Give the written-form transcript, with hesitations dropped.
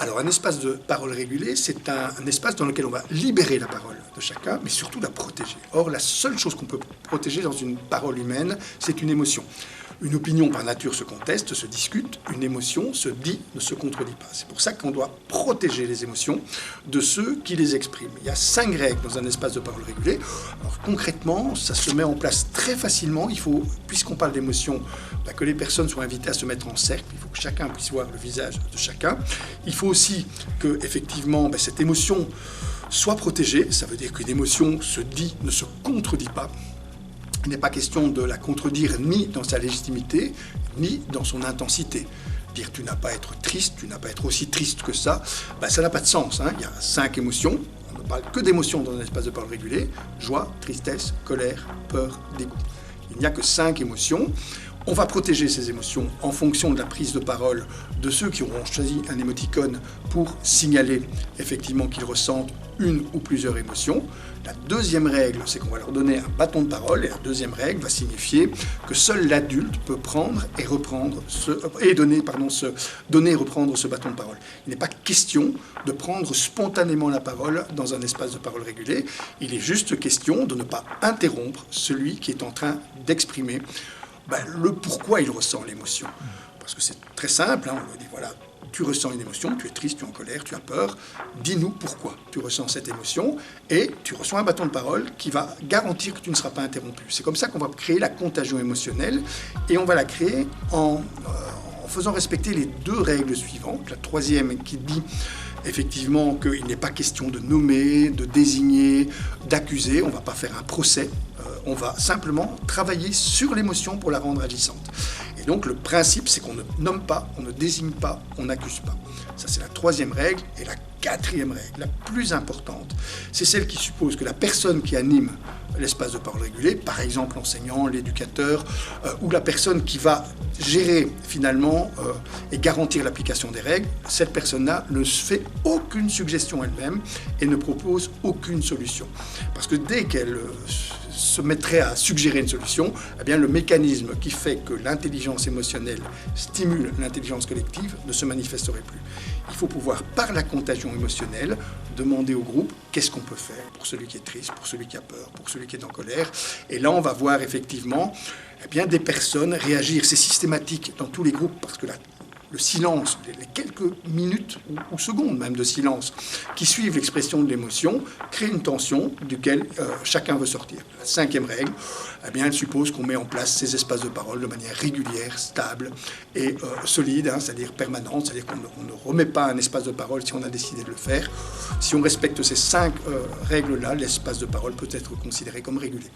Alors, un espace de parole régulé, c'est un espace dans lequel on va libérer la parole de chacun, mais surtout la protéger. Or, la seule chose qu'on peut protéger dans une parole humaine, c'est une émotion. Une opinion, par nature, se conteste, se discute. Une émotion se dit, ne se contredit pas. C'est pour ça qu'on doit protéger les émotions de ceux qui les expriment. Il y a 5 règles dans un espace de parole régulé. Alors, concrètement, ça se met en place très facilement. Il faut, puisqu'on parle d'émotions, que les personnes soient invitées à se mettre en cercle. Il faut que chacun puisse voir le visage de chacun. Il faut aussi que, effectivement, cette émotion soit protégée. Ça veut dire qu'une émotion se dit, ne se contredit pas. Il n'est pas question de la contredire ni dans sa légitimité, ni dans son intensité. Dire tu n'as pas à être triste, tu n'as pas à être aussi triste que ça, ça n'a pas de sens. Il y a 5 émotions, on ne parle que d'émotions dans un espace de parole régulé, joie, tristesse, colère, peur, dégoût. Il n'y a que 5 émotions. On va protéger ces émotions en fonction de la prise de parole de ceux qui auront choisi un émoticône pour signaler effectivement qu'ils ressentent une ou plusieurs émotions. La deuxième règle, c'est qu'on va leur donner un bâton de parole, et la deuxième règle va signifier que seul l'adulte peut prendre et reprendre donner et reprendre ce bâton de parole. Il n'est pas question de prendre spontanément la parole dans un espace de parole régulé. Il est juste question de ne pas interrompre celui qui est en train d'exprimer le pourquoi il ressent l'émotion. Parce que c'est très simple, on lui dit voilà, tu ressens une émotion, tu es triste, tu es en colère, tu as peur, dis-nous pourquoi tu ressens cette émotion, et tu reçois un bâton de parole qui va garantir que tu ne seras pas interrompu. C'est comme ça qu'on va créer la contagion émotionnelle, et on va la créer en faisant respecter les 2 règles suivantes. La troisième qui dit effectivement qu'il n'est pas question de nommer, de désigner, d'accuser, on ne va pas faire un procès, on va simplement travailler sur l'émotion pour la rendre agissante. Et donc le principe, c'est qu'on ne nomme pas, on ne désigne pas, on n'accuse pas. Ça, c'est la 3e règle. Et la 4e règle, la plus importante, c'est celle qui suppose que la personne qui anime l'espace de parole régulé, par exemple l'enseignant, l'éducateur, ou la personne qui va gérer finalement et garantir l'application des règles, cette personne-là ne fait aucune suggestion elle-même et ne propose aucune solution. Parce que dès qu'elle se mettrait à suggérer une solution, le mécanisme qui fait que l'intelligence émotionnelle stimule l'intelligence collective ne se manifesterait plus. Il faut pouvoir, par la contagion émotionnelle, demander au groupe qu'est-ce qu'on peut faire pour celui qui est triste, pour celui qui a peur, pour celui qui est en colère. Et là, on va voir effectivement des personnes réagir. C'est systématique dans tous les groupes parce que le silence, les quelques minutes ou secondes même de silence qui suivent l'expression de l'émotion, créent une tension duquel chacun veut sortir. La 5e règle, elle suppose qu'on met en place ces espaces de parole de manière régulière, stable et solide, c'est-à-dire permanente, c'est-à-dire qu'on ne remet pas un espace de parole si on a décidé de le faire. Si on respecte ces 5 règles-là, l'espace de parole peut être considéré comme régulier.